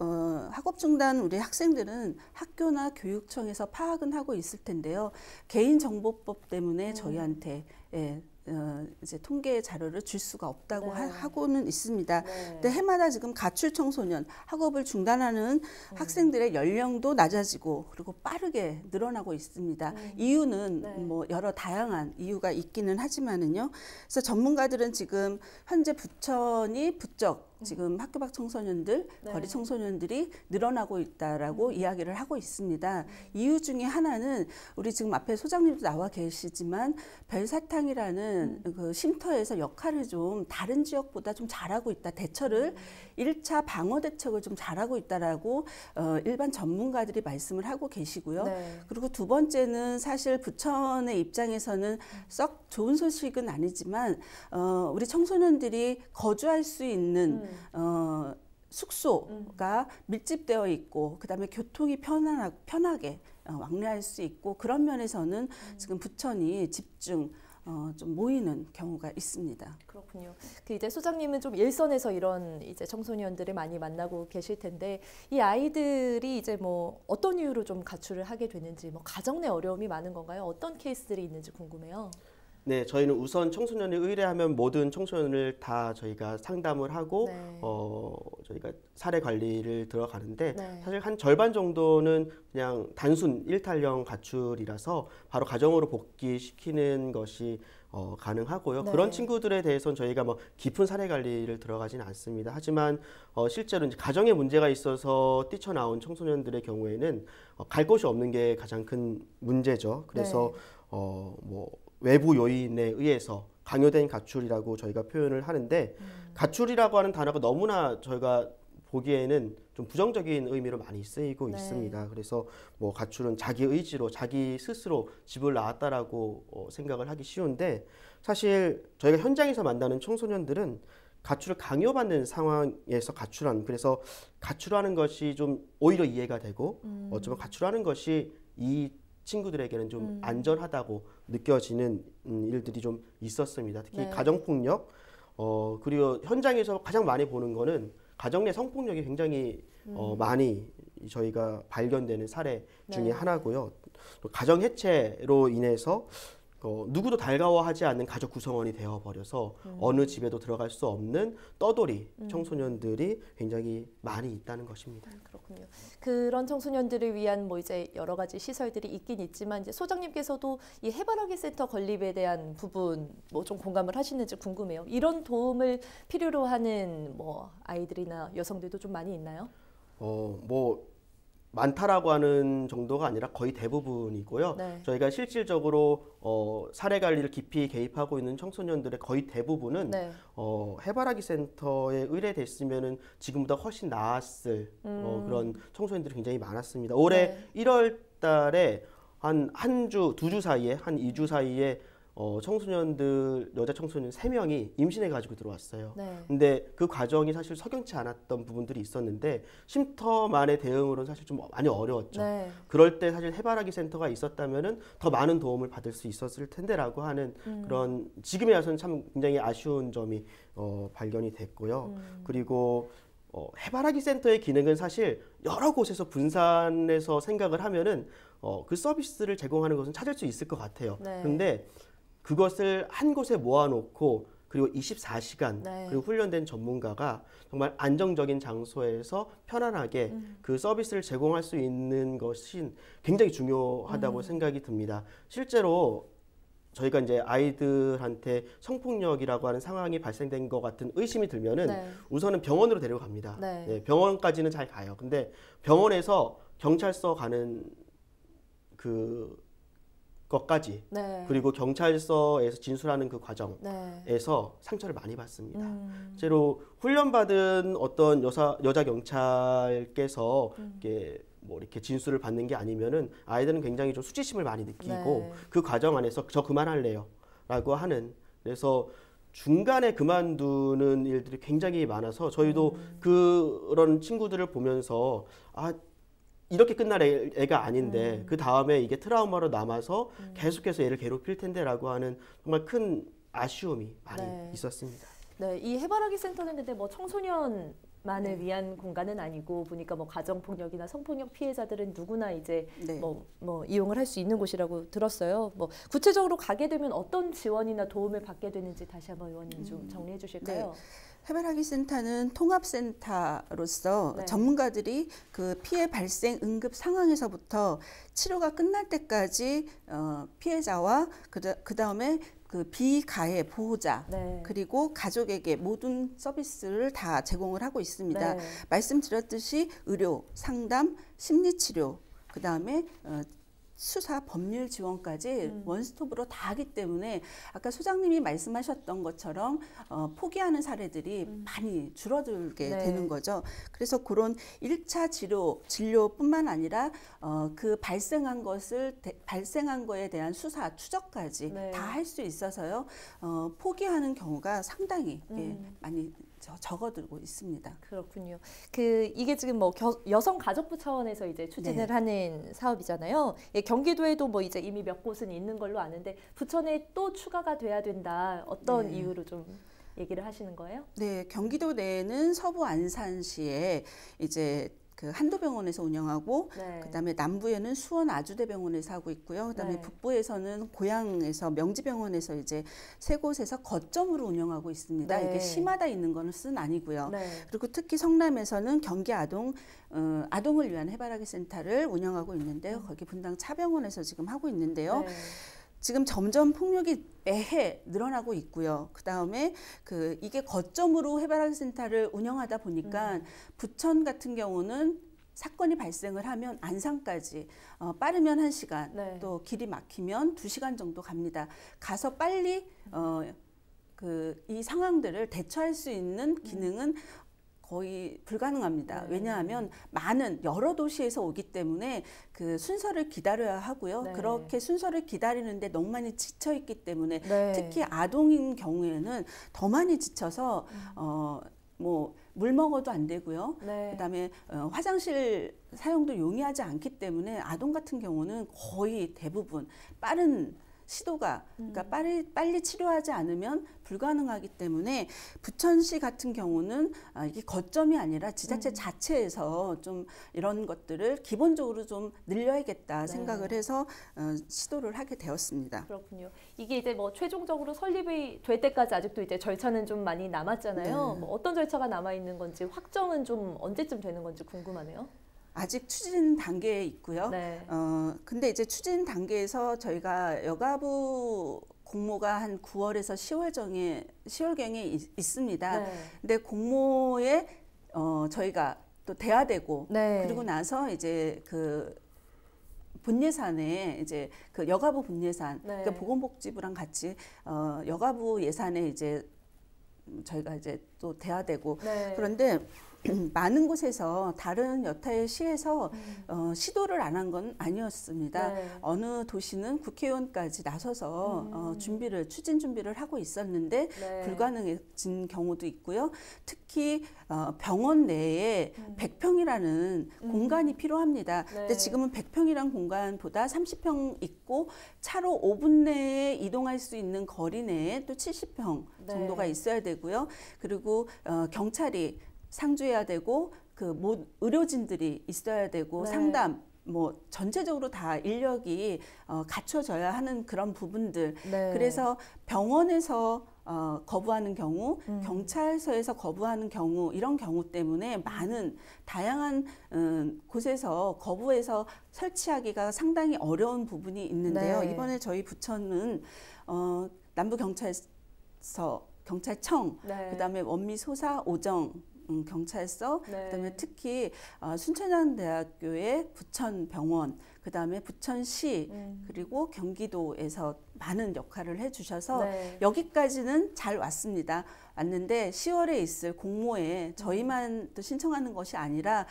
학업 중단 우리 학생들은 학교나 교육청에서 파악은 하고 있을 텐데요. 개인정보법 때문에 저희한테 이제 통계 자료를 줄 수가 없다고 하고는 있습니다. 근데 해마다 지금 가출 청소년, 학업을 중단하는 학생들의 연령도 낮아지고 그리고 빠르게 늘어나고 있습니다. 이유는 뭐 여러 다양한 이유가 있기는 하지만은요. 그래서 전문가들은 지금 현재 부천이 부쩍 지금 학교 밖 청소년들, 거리 청소년들이 늘어나고 있다라고 이야기를 하고 있습니다. 이유 중에 하나는 우리 지금 앞에 소장님도 나와 계시지만 별사탕이라는 그 쉼터에서 역할을 좀 다른 지역보다 좀 잘하고 있다. 대처를 1차 방어 대책을 좀 잘하고 있다라고 일반 전문가들이 말씀을 하고 계시고요. 네. 그리고 두 번째는 사실 부천의 입장에서는 썩 좋은 소식은 아니지만 우리 청소년들이 거주할 수 있는 숙소가 밀집되어 있고 그다음에 교통이 편하게 왕래할 수 있고 그런 면에서는 지금 부천이 집중 좀 모이는 경우가 있습니다. 그렇군요. 그 이제 소장님은 좀 일선에서 이런 이제 청소년들을 많이 만나고 계실 텐데 이 아이들이 이제 뭐 어떤 이유로 좀 가출을 하게 되는지 뭐 가정 내 어려움이 많은 건가요? 어떤 케이스들이 있는지 궁금해요. 네, 저희는 우선 청소년을 의뢰하면 모든 청소년을 다 저희가 상담을 하고 저희가 사례 관리를 들어가는데 사실 한 절반 정도는 그냥 단순 일탈형 가출이라서 바로 가정으로 복귀시키는 것이 가능하고요. 그런 친구들에 대해서는 저희가 뭐 깊은 사례 관리를 들어가지는 않습니다. 하지만 실제로 이제 가정에 문제가 있어서 뛰쳐나온 청소년들의 경우에는 갈 곳이 없는 게 가장 큰 문제죠. 그래서 뭐 외부 요인에 의해서 강요된 가출이라고 저희가 표현을 하는데 가출이라고 하는 단어가 너무나 저희가 보기에는 좀 부정적인 의미로 많이 쓰이고 있습니다. 그래서 뭐 가출은 자기 의지로 자기 스스로 집을 나왔다라고 생각을 하기 쉬운데 사실 저희가 현장에서 만나는 청소년들은 가출을 강요받는 상황에서 그래서 가출하는 것이 좀 오히려 이해가 되고 어쩌면 가출하는 것이 이 친구들에게는 좀 안전하다고 느껴지는 일들이 좀 있었습니다. 특히 가정폭력, 그리고 현장에서 가장 많이 보는 거는 가정 내 성폭력이 굉장히 많이 저희가 발견되는 사례 중에 하나고요. 또 가정 해체로 인해서 누구도 달가워하지 않는 가족 구성원이 되어버려서 어느 집에도 들어갈 수 없는 떠돌이 청소년들이 굉장히 많이 있다는 것입니다. 그렇군요. 그런 청소년들을 위한 뭐 이제 여러 가지 시설들이 있긴 있지만 이제 소장님께서도 이 해바라기 센터 건립에 대한 부분 뭐 좀 공감을 하시는지 궁금해요. 이런 도움을 필요로 하는 뭐 아이들이나 여성들도 좀 많이 있나요? 뭐 많다라고 하는 정도가 아니라 거의 대부분이고요. 저희가 실질적으로 사례 관리를 깊이 개입하고 있는 청소년들의 거의 대부분은 해바라기 센터에 의뢰됐으면은 지금보다 훨씬 나았을 그런 청소년들이 굉장히 많았습니다. 올해 1월 달에 한 주, 2주 사이에 한 2주 사이에 청소년들, 여자 청소년 3명이 임신해가지고 들어왔어요. 네. 근데 그 과정이 사실 석연치 않았던 부분들이 있었는데 쉼터만의 대응으로는 사실 좀 많이 어려웠죠. 네. 그럴 때 사실 해바라기 센터가 있었다면은 더 많은 도움을 받을 수 있었을 텐데라고 하는 그런 지금에 와서는 참 굉장히 아쉬운 점이 발견이 됐고요. 그리고 해바라기 센터의 기능은 사실 여러 곳에서 분산해서 생각을 하면은 그 서비스를 제공하는 것은 찾을 수 있을 것 같아요. 네. 그런데 그것을 한 곳에 모아놓고 그리고 24시간 네. 그리고 훈련된 전문가가 정말 안정적인 장소에서 편안하게 그 서비스를 제공할 수 있는 것이 굉장히 중요하다고 생각이 듭니다. 실제로 저희가 이제 아이들한테 성폭력이라고 하는 상황이 발생된 것 같은 의심이 들면은 네. 우선은 병원으로 데려갑니다. 네. 네, 병원까지는 잘 가요. 근데 병원에서 경찰서 가는 것까지 네. 그리고 경찰서에서 진술하는 그 과정에서 네. 상처를 많이 받습니다. 실제로 훈련받은 어떤 여자 경찰께서 이렇게 진술을 받는 게 아니면은 아이들은 굉장히 좀 수치심을 많이 느끼고 네. 그 과정 안에서 저 그만할래요라고 하는, 그래서 중간에 그만두는 일들이 굉장히 많아서 저희도 그런 친구들을 보면서 이렇게 끝날 애가 아닌데 그 다음에 이게 트라우마로 남아서 계속해서 얘를 괴롭힐 텐데라고 하는 정말 큰 아쉬움이 많이 네. 있었습니다. 네, 이 해바라기 센터는 근데 뭐 청소년만을 위한 공간은 아니고 보니까 뭐 가정폭력이나 성폭력 피해자들은 누구나 이제 뭐 이용을 할 수 있는 곳이라고 들었어요. 뭐 구체적으로 가게 되면 어떤 지원이나 도움을 받게 되는지 다시 한번 의원님 좀 정리해 주실까요? 네. 해바라기 센터는 통합센터로서 네. 전문가들이 그 피해 발생 응급 상황에서부터 치료가 끝날 때까지 피해자와 그 다음에 그 비가해 보호자 네. 그리고 가족에게 모든 서비스를 다 제공을 하고 있습니다. 네. 말씀드렸듯이 의료, 상담, 심리치료, 그 다음에 수사, 법률 지원까지 원스톱으로 다 하기 때문에 아까 소장님이 말씀하셨던 것처럼 포기하는 사례들이 많이 줄어들게 네. 되는 거죠. 그래서 그런 1차 진료뿐만 아니라 그 발생한 거에 대한 수사, 추적까지 네. 다 할 수 있어서요. 포기하는 경우가 상당히 많이 적어들고 있습니다. 그렇군요. 이게 지금 뭐 여성가족부 차원에서 이제 추진을 네. 하는 사업이잖아요. 예, 경기도에도 뭐 이제 이미 몇 곳은 있는 걸로 아는데 부천에 또 추가가 돼야 된다. 어떤 네. 이유로 좀 얘기를 하시는 거예요? 네, 경기도 내에는 서부 안산시에 이제 그 한도병원에서 운영하고 네. 그다음에 남부에는 수원 아주대병원에서 하고 있고요. 그다음에 네. 북부에서는 고양에서 명지병원에서 이제 세 곳에서 거점으로 운영하고 있습니다. 네. 이게 시마다 있는 것은 아니고요. 네. 그리고 특히 성남에서는 경기 아동을 위한 해바라기 센터를 운영하고 있는데요. 거기 분당 차병원에서 지금 하고 있는데요. 네. 지금 점점 폭력이 매해 늘어나고 있고요. 그 다음에 이게 거점으로 해바라기 센터를 운영하다 보니까 부천 같은 경우는 사건이 발생을 하면 안산까지 빠르면 1시간, 네. 또 길이 막히면 2시간 정도 갑니다. 가서 빨리 이 상황들을 대처할 수 있는 기능은 거의 불가능합니다. 네. 왜냐하면 여러 도시에서 오기 때문에 그 순서를 기다려야 하고요. 네. 그렇게 순서를 기다리는데 너무 많이 지쳐 있기 때문에 네. 특히 아동인 경우에는 더 많이 지쳐서 물 먹어도 안 되고요. 네. 그다음에 화장실 사용도 용이하지 않기 때문에 아동 같은 경우는 거의 대부분 빠른 시도가 그러니까 빨리 치료하지 않으면 불가능하기 때문에 부천시 같은 경우는 이게 거점이 아니라 지자체 자체에서 좀 이런 것들을 기본적으로 좀 늘려야겠다 생각을 해서 시도를 하게 되었습니다. 그렇군요. 이게 이제 뭐 최종적으로 설립이 될 때까지 아직도 이제 절차는 좀 많이 남았잖아요. 네. 뭐 어떤 절차가 남아 있는 건지 확정은 좀 언제쯤 되는 건지 궁금하네요. 아직 추진 단계에 있고요. 네. 근데 이제 추진 단계에서 저희가 여가부 공모가 한 9월에서 10월경에 있습니다. 네. 근데 공모에 저희가 또 대화되고 네. 그리고 나서 이제 그 본예산에 이제 그 여가부 본예산, 네. 그러니까 보건복지부랑 같이 여가부 예산에 이제 저희가 이제 또 돼야 되고 네. 그런데 많은 곳에서 다른 여타의 시에서 시도를 안 한 건 아니었습니다. 네. 어느 도시는 국회의원까지 나서서 추진 준비를 하고 있었는데 네. 불가능해진 경우도 있고요. 특히 병원 내에 100평이라는 공간이 필요합니다. 네. 근데 지금은 100평이란 공간보다 30평 있고 차로 5분 내에 이동할 수 있는 거리 내에 또 70평 정도가 있어야 되고요. 그리고 경찰이 상주해야 되고 의료진들이 있어야 되고 네. 상담 전체적으로 다 인력이 갖춰져야 하는 그런 부분들. 네. 그래서 병원에서 거부하는 경우, 경찰서에서 거부하는 경우 이런 경우 때문에 많은 다양한 곳에서 거부해서 설치하기가 상당히 어려운 부분이 있는데요. 네. 이번에 저희 부처는 남부경찰서, 경찰청, 네. 그다음에 원미소사 5정 경찰서, 네. 그다음에 특히 순천향대학교의 부천병원, 그다음에 부천시 그리고 경기도에서 많은 역할을 해주셔서 네. 여기까지는 잘 왔는데 10월에 있을 공모에 저희만 또 신청하는 것이 아니라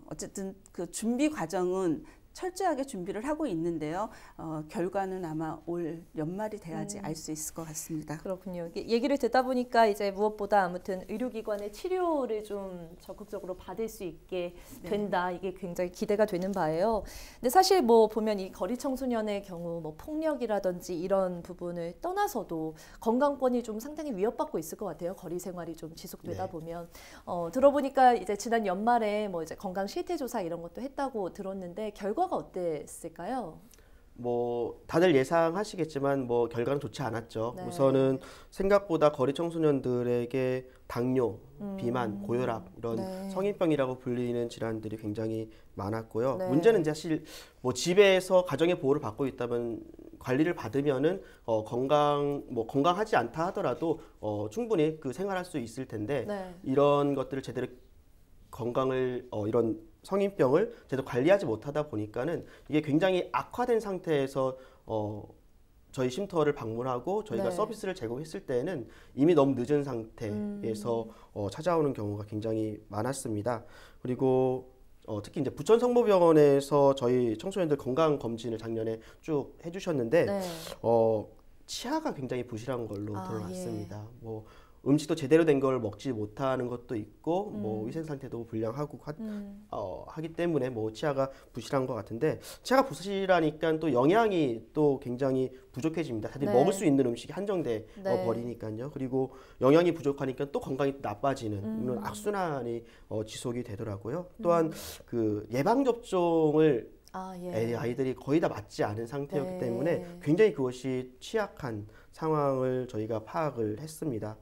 어쨌든 그 준비 과정은 철저하게 준비를 하고 있는데요. 결과는 아마 올 연말이 돼야지 알 수 있을 것 같습니다. 그렇군요. 얘기를 듣다 보니까 이제 무엇보다 아무튼 의료기관의 치료를 좀 적극적으로 받을 수 있게 된다. 이게 굉장히 기대가 되는 바예요. 근데 사실 보면 이 거리 청소년의 경우 폭력이라든지 이런 부분을 떠나서도 건강권이 좀 상당히 위협받고 있을 것 같아요. 거리 생활이 좀 지속되다 보면 들어보니까 이제 지난 연말에 이제 건강 실태 조사 이런 것도 했다고 들었는데 결과가 어땠을까요? 다들 예상하시겠지만 결과는 좋지 않았죠. 네. 우선은 생각보다 거리 청소년들에게 당뇨, 비만, 고혈압 이런 성인병이라고 불리는 질환들이 굉장히 많았고요. 네. 문제는 사실 집에서 가정의 보호를 받고 있다면 관리를 받으면은 건강하지 않다 하더라도 충분히 생활할 수 있을 텐데 이런 것들을 제대로 건강을 이런 성인병을 제대로 관리하지 못하다 보니까는 이게 굉장히 악화된 상태에서 저희 쉼터를 방문하고 저희가 서비스를 제공했을 때는 이미 너무 늦은 상태에서 찾아오는 경우가 굉장히 많았습니다. 그리고 특히 이제 부천 성모병원에서 저희 청소년들 건강 검진을 작년에 쭉 해주셨는데 치아가 굉장히 부실한 걸로 드러났습니다. 음식도 제대로 된 걸 먹지 못하는 것도 있고 위생 상태도 불량하고 하기 때문에 치아가 부실한 것 같은데 치아가 부실하니까 또 영양이 또 굉장히 부족해집니다. 다들 먹을 수 있는 음식이 한정돼 버리니까요. 그리고 영양이 부족하니까 또 건강이 나빠지는 이런 악순환이 지속이 되더라고요. 또한 예방 접종을 아이들이 거의 다 맞지 않은 상태였기 때문에 굉장히 그것이 취약한 상황을 저희가 파악을 했습니다.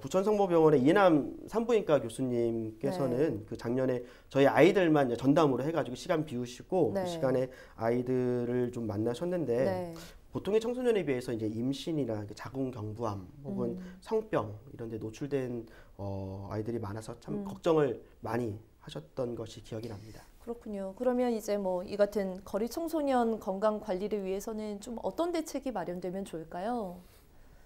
부천 성모병원의 이해남 산부인과 교수님께서는 작년에 저희 아이들만 전담으로 해가지고 시간 비우시고 그 시간에 아이들을 좀 만나셨는데 보통의 청소년에 비해서 이제 임신이나 자궁경부암 혹은 성병 이런 데 노출된 아이들이 많아서 참 걱정을 많이 하셨던 것이 기억이 납니다. 그렇군요. 그러면 이제 이 같은 거리 청소년 건강 관리를 위해서는 좀 어떤 대책이 마련되면 좋을까요?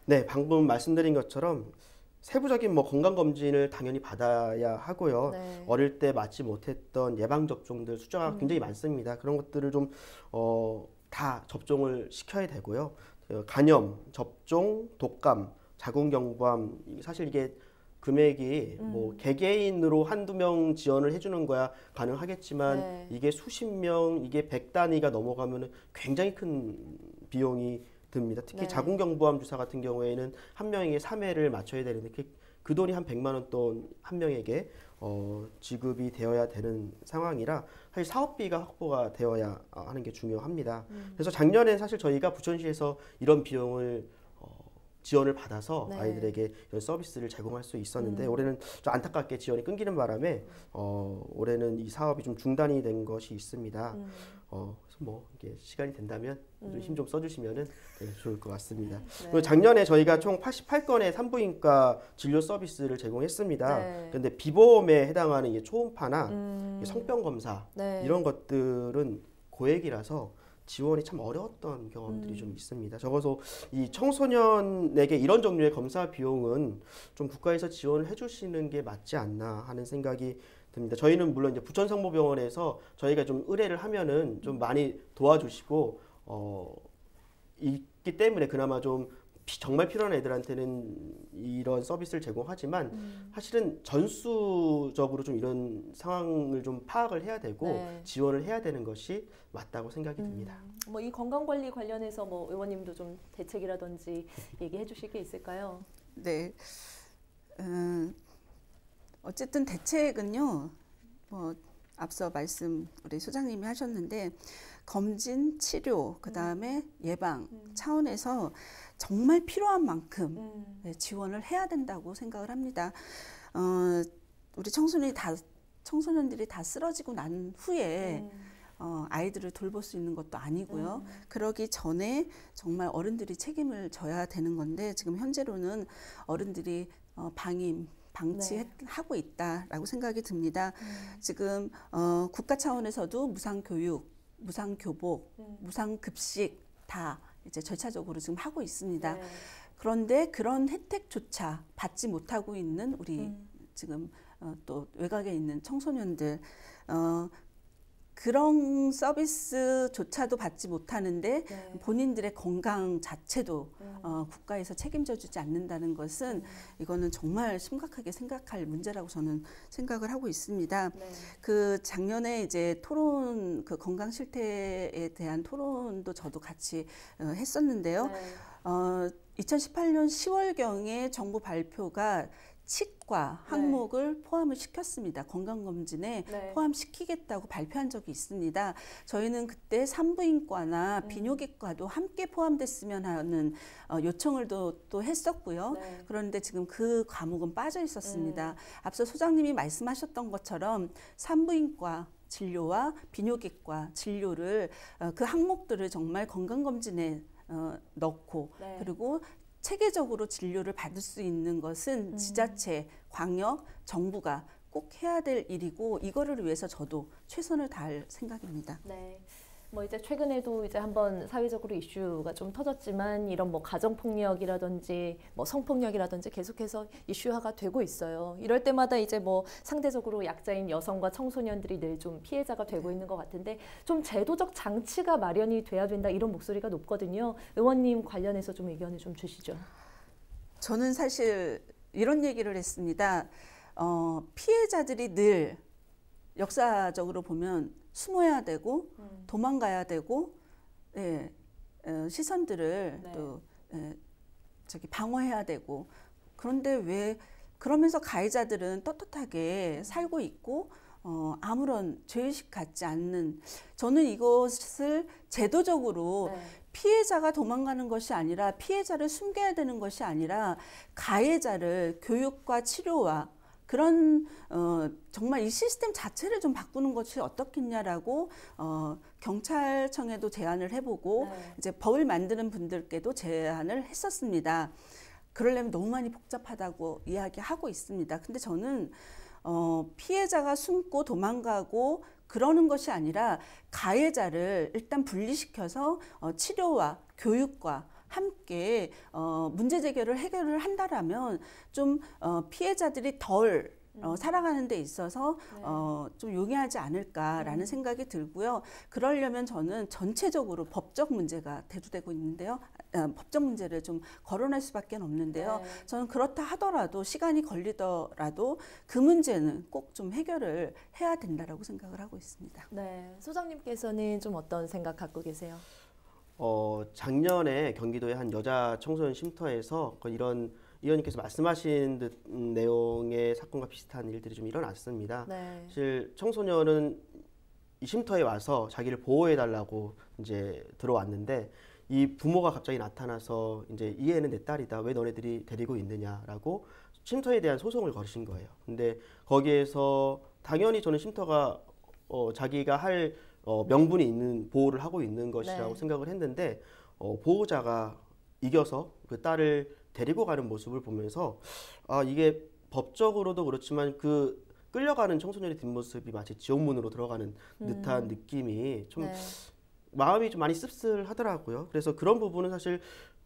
네, 방금 말씀드린 것처럼 세부적인 건강 검진을 당연히 받아야 하고요. 어릴 때 맞지 못했던 예방 접종들 숫자가 굉장히 많습니다. 그런 것들을 좀 다 접종을 시켜야 되고요. 간염, 접종, 독감, 자궁경부암 사실 이게 금액이 개개인으로 한두 명 지원을 해주는 거야 가능하겠지만 이게 수십 명, 이게 100단위가 넘어가면 굉장히 큰 비용이 듭니다. 특히 자궁경부암 주사 같은 경우에는 한 명에게 3회를 맞춰야 되는데 그 돈이 한 100만 원 돈 한 명에게 지급이 되어야 되는 상황이라 사실 사업비가 확보가 되어야 하는 게 중요합니다. 그래서 작년에 사실 저희가 부천시에서 이런 비용을 지원을 받아서 아이들에게 이런 서비스를 제공할 수 있었는데 올해는 좀 안타깝게 지원이 끊기는 바람에 올해는 이 사업이 좀 중단이 된 것이 있습니다. 그래서 이게 시간이 된다면 힘 좀 써주시면은 좋을 것 같습니다. 그리고 작년에 저희가 총 88건의 산부인과 진료 서비스를 제공했습니다. 그런데 비보험에 해당하는 초음파나 성병 검사 이런 것들은 고액이라서 지원이 참 어려웠던 경험들이 좀 있습니다. 적어서 이 청소년에게 이런 종류의 검사 비용은 좀 국가에서 지원을 해주시는 게 맞지 않나 하는 생각이 듭니다. 저희는 물론 이제 부천성모병원에서 저희가 좀 의뢰를 하면은 좀 많이 도와주시고 있기 때문에 그나마 좀 정말 필요한 애들한테는 이런 서비스를 제공하지만 사실은 전수적으로 좀 이런 상황을 좀 파악을 해야 되고 네. 지원을 해야 되는 것이 맞다고 생각이 듭니다. 뭐 이 건강관리 관련해서 뭐 의원님도 좀 대책이라든지 얘기해 주실 게 있을까요? 네. 어쨌든 대책은요. 앞서 말씀 우리 소장님이 하셨는데 검진, 치료, 그다음에 예방 차원에서 정말 필요한 만큼 지원을 해야 된다고 생각을 합니다. 우리 청소년들이 다 쓰러지고 난 후에 아이들을 돌볼 수 있는 것도 아니고요. 그러기 전에 정말 어른들이 책임을 져야 되는 건데 지금 현재로는 어른들이 방치하고 있다라고 생각이 듭니다. 지금 국가 차원에서도 무상교육, 무상교복, 무상급식 다 이제 절차적으로 지금 하고 있습니다. 네. 그런데 그런 혜택조차 받지 못하고 있는 우리 지금 또 외곽에 있는 청소년들 그런 서비스조차도 받지 못하는데 본인들의 건강 자체도 국가에서 책임져 주지 않는다는 것은 이거는 정말 심각하게 생각할 문제라고 저는 생각을 하고 있습니다. 네. 그 작년에 이제 토론 그 건강 실태에 대한 토론도 저도 같이 했었는데요. 2018년 10월경에 정부 발표가 치과 항목을 포함을 시켰습니다. 건강검진에 포함시키겠다고 발표한 적이 있습니다. 저희는 그때 산부인과나 비뇨기과도 함께 포함됐으면 하는 요청을 또 했었고요. 그런데 지금 그 과목은 빠져 있었습니다. 앞서 소장님이 말씀하셨던 것처럼 산부인과 진료와 비뇨기과 진료를 그 항목들을 정말 건강검진에 넣고 그리고 체계적으로 진료를 받을 수 있는 것은 지자체, 광역, 정부가 꼭 해야 될 일이고 이거를 위해서 저도 최선을 다할 생각입니다. 네. 뭐 이제 최근에도 이제 한번 사회적으로 이슈가 좀 터졌지만 이런 뭐 가정폭력이라든지 뭐 성폭력이라든지 계속해서 이슈화가 되고 있어요. 이럴 때마다 이제 뭐 상대적으로 약자인 여성과 청소년들이 늘 좀 피해자가 되고 있는 것 같은데 좀 제도적 장치가 마련이 돼야 된다 이런 목소리가 높거든요. 의원님 관련해서 좀 의견을 좀 주시죠. 저는 사실 이런 얘기를 했습니다. 피해자들이 늘 역사적으로 보면 숨어야 되고 도망가야 되고 시선들을 또 방어해야 되고 그런데 왜 그러면서 가해자들은 떳떳하게 살고 있고 아무런 죄의식 갖지 않는 저는 이것을 제도적으로 피해자가 도망가는 것이 아니라 피해자를 숨겨야 되는 것이 아니라 가해자를 교육과 치료와 그런 정말 이 시스템 자체를 좀 바꾸는 것이 어떻겠냐라고 경찰청에도 제안을 해보고 이제 법을 만드는 분들께도 제안을 했었습니다. 그러려면 너무 많이 복잡하다고 이야기하고 있습니다. 근데 저는 피해자가 숨고 도망가고 그러는 것이 아니라 가해자를 일단 분리시켜서 치료와 교육과 함께 문제 제기를 해결을 한다라면 좀 피해자들이 덜 살아가는 데 있어서 좀 용이하지 않을까라는 생각이 들고요. 그러려면 저는 전체적으로 법적 문제가 대두되고 있는데요. 법적 문제를 좀 거론할 수밖에 없는데요. 저는 그렇다 하더라도 시간이 걸리더라도 그 문제는 꼭 좀 해결을 해야 된다라고 생각을 하고 있습니다. 네, 소장님께서는 좀 어떤 생각 갖고 계세요? 작년에 경기도의 한 여자 청소년 쉼터에서 이런 의원님께서 말씀하신 듯 내용의 사건과 비슷한 일들이 좀 일어났습니다. 사실 청소년은 이 쉼터에 와서 자기를 보호해달라고 이제 들어왔는데 이 부모가 갑자기 나타나서 이제 이 애는 내 딸이다. 왜 너네들이 데리고 있느냐라고 쉼터에 대한 소송을 거신 거예요. 근데 거기에서 당연히 저는 쉼터가 자기가 할 명분이 있는 보호를 하고 있는 것이라고 생각을 했는데 보호자가 이겨서 그 딸을 데리고 가는 모습을 보면서 이게 법적으로도 그렇지만 그 끌려가는 청소년의 뒷모습이 마치 지옥문으로 들어가는 듯한 느낌이 좀 마음이 좀 많이 씁쓸하더라고요. 그래서 그런 부분은 사실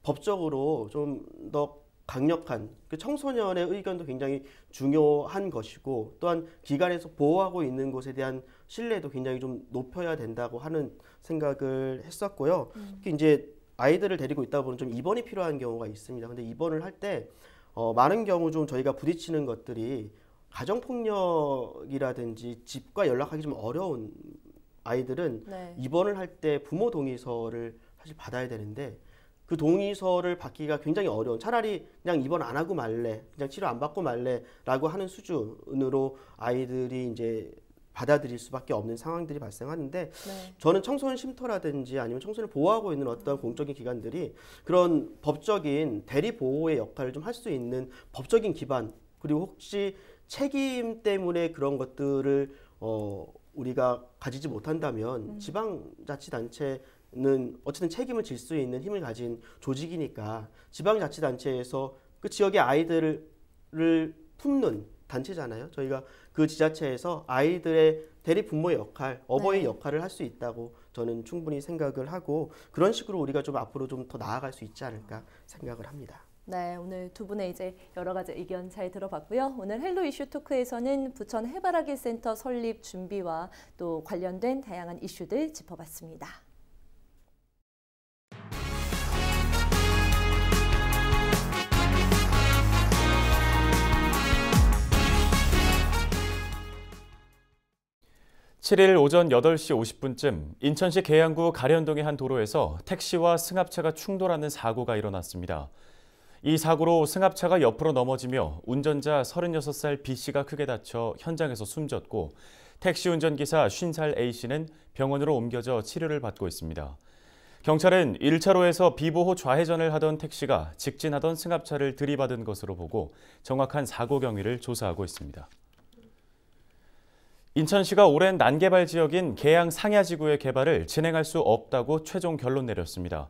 법적으로 좀 더 강력한 그 청소년의 의견도 굉장히 중요한 것이고, 또한 기관에서 보호하고 있는 곳에 대한 신뢰도 굉장히 좀 높여야 된다고 하는 생각을 했었고요. 특히 이제 아이들을 데리고 있다 보면 좀 입원이 필요한 경우가 있습니다. 근데 입원을 할 때 많은 경우 좀 저희가 부딪히는 것들이 가정폭력이라든지 집과 연락하기 좀 어려운 아이들은 네. 입원을 할 때 부모 동의서를 사실 받아야 되는데, 그 동의서를 받기가 굉장히 어려운, 차라리 그냥 입원 안 하고 말래, 그냥 치료 안 받고 말래라고 하는 수준으로 아이들이 이제 받아들일 수밖에 없는 상황들이 발생하는데, 네. 저는 청소년 쉼터라든지 아니면 청소년을 보호하고 있는 어떤 공적인 기관들이 그런 법적인 대리 보호의 역할을 좀 할 수 있는 법적인 기반, 그리고 혹시 책임 때문에 그런 것들을 우리가 가지지 못한다면 지방자치단체는 어쨌든 책임을 질 수 있는 힘을 가진 조직이니까 지방자치단체에서 그 지역의 아이들을 품는 단체잖아요. 저희가 그 지자체에서 아이들의 대리 부모의 역할, 어버이의 역할을 할 수 있다고 저는 충분히 생각을 하고, 그런 식으로 우리가 좀 앞으로 좀 더 나아갈 수 있지 않을까 생각을 합니다. 네, 오늘 두 분의 이제 여러 가지 의견 잘 들어봤고요. 오늘 헬로 이슈 토크에서는 부천 해바라기 센터 설립 준비와 또 관련된 다양한 이슈들 짚어봤습니다. (7일) 오전 8시 50분쯤 인천시 계양구 가련동의 한 도로에서 택시와 승합차가 충돌하는 사고가 일어났습니다. 이 사고로 승합차가 옆으로 넘어지며 운전자 36살 B씨가 크게 다쳐 현장에서 숨졌고, 택시 운전기사 50살 A씨는 병원으로 옮겨져 치료를 받고 있습니다. 경찰은 1차로에서 비보호 좌회전을 하던 택시가 직진하던 승합차를 들이받은 것으로 보고 정확한 사고 경위를 조사하고 있습니다. 인천시가 오랜 난개발 지역인 계양 상야지구의 개발을 진행할 수 없다고 최종 결론 내렸습니다.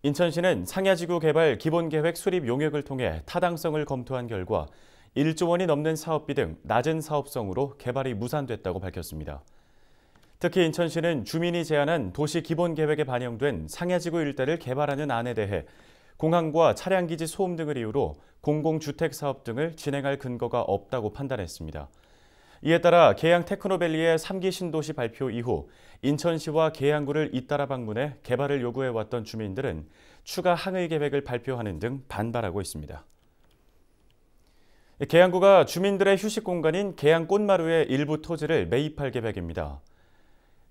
인천시는 상야지구 개발 기본계획 수립 용역을 통해 타당성을 검토한 결과 1조 원이 넘는 사업비 등 낮은 사업성으로 개발이 무산됐다고 밝혔습니다. 특히 인천시는 주민이 제안한 도시 기본계획에 반영된 상야지구 일대를 개발하는 안에 대해 공항과 차량기지 소음 등을 이유로 공공주택 사업 등을 진행할 근거가 없다고 판단했습니다. 이에 따라 계양 테크노밸리의 3기 신도시 발표 이후 인천시와 계양구를 잇따라 방문해 개발을 요구해왔던 주민들은 추가 항의 계획을 발표하는 등 반발하고 있습니다. 계양구가 주민들의 휴식 공간인 계양 꽃마루의 일부 토지를 매입할 계획입니다.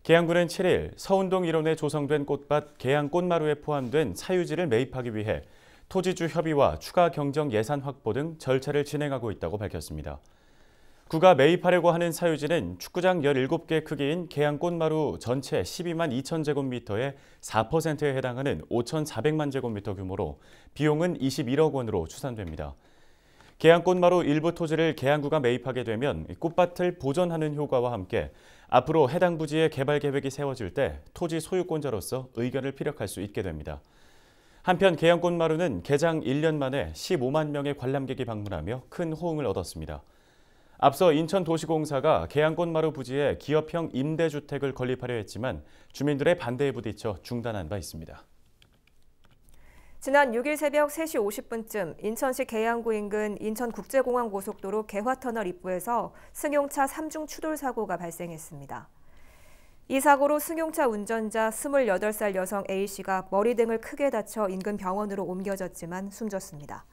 계양구는 7일 서운동 일원에 조성된 꽃밭 계양 꽃마루에 포함된 사유지를 매입하기 위해 토지주 협의와 추가 경정 예산 확보 등 절차를 진행하고 있다고 밝혔습니다. 구가 매입하려고 하는 사유지는 축구장 17개 크기인 계양 꽃마루 전체 12만 2천 제곱미터의 4%에 해당하는 5,400만 제곱미터 규모로 비용은 21억 원으로 추산됩니다. 계양 꽃마루 일부 토지를 계양구가 매입하게 되면 꽃밭을 보존하는 효과와 함께 앞으로 해당 부지의 개발 계획이 세워질 때 토지 소유권자로서 의견을 피력할 수 있게 됩니다. 한편 계양 꽃마루는 개장 1년 만에 15만 명의 관람객이 방문하며 큰 호응을 얻었습니다. 앞서 인천도시공사가 계양 꽃마루 부지에 기업형 임대주택을 건립하려 했지만 주민들의 반대에 부딪혀 중단한 바 있습니다. 지난 6일 새벽 3시 50분쯤 인천시 계양구 인근 인천국제공항 고속도로 개화터널 입구에서 승용차 3중 추돌 사고가 발생했습니다. 이 사고로 승용차 운전자 28살 여성 A씨가 머리 등을 크게 다쳐 인근 병원으로 옮겨졌지만 숨졌습니다.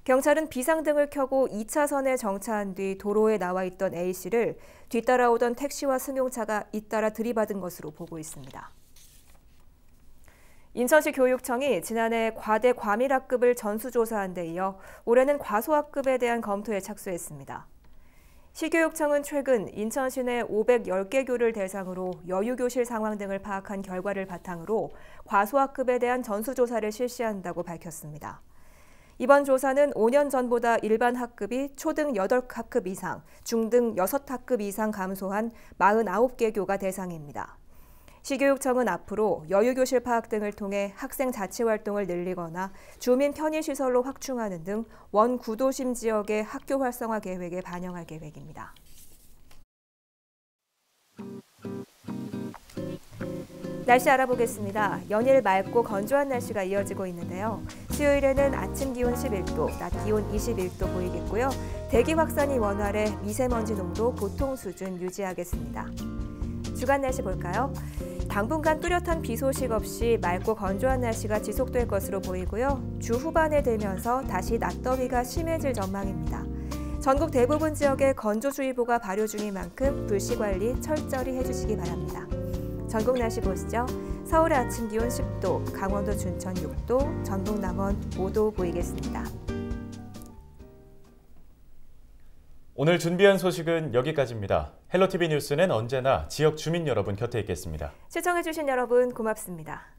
경찰은 비상등을 켜고 2차선에 정차한 뒤 도로에 나와 있던 A씨를 뒤따라오던 택시와 승용차가 잇따라 들이받은 것으로 보고 있습니다. 인천시 교육청이 지난해 과대 과밀학급을 전수조사한 데 이어 올해는 과소학급에 대한 검토에 착수했습니다. 시교육청은 최근 인천 시내 510개 교를 대상으로 여유교실 상황 등을 파악한 결과를 바탕으로 과소학급에 대한 전수조사를 실시한다고 밝혔습니다. 이번 조사는 5년 전보다 일반 학급이 초등 8학급 이상, 중등 6학급 이상 감소한 49개 교가 대상입니다. 시교육청은 앞으로 여유교실 파악 등을 통해 학생 자치 활동을 늘리거나 주민 편의시설로 확충하는 등 원구도심 지역의 학교 활성화 계획에 반영할 계획입니다. 날씨 알아보겠습니다. 연일 맑고 건조한 날씨가 이어지고 있는데요. 수요일에는 아침 기온 11도, 낮 기온 21도 보이겠고요. 대기 확산이 원활해 미세먼지 농도 보통 수준 유지하겠습니다. 주간 날씨 볼까요? 당분간 뚜렷한 비 소식 없이 맑고 건조한 날씨가 지속될 것으로 보이고요. 주 후반에 되면서 다시 낮더위가 심해질 전망입니다. 전국 대부분 지역에 건조주의보가 발효 중인 만큼 불씨 관리 철저히 해주시기 바랍니다. 전국 날씨 보시죠. 서울의 아침 기온 10도, 강원도 춘천 6도, 전북 남원 5도 보이겠습니다. 오늘 준비한 소식은 여기까지입니다. 헬로티비 뉴스는 언제나 지역 주민 여러분 곁에 있겠습니다. 시청해주신 여러분 고맙습니다.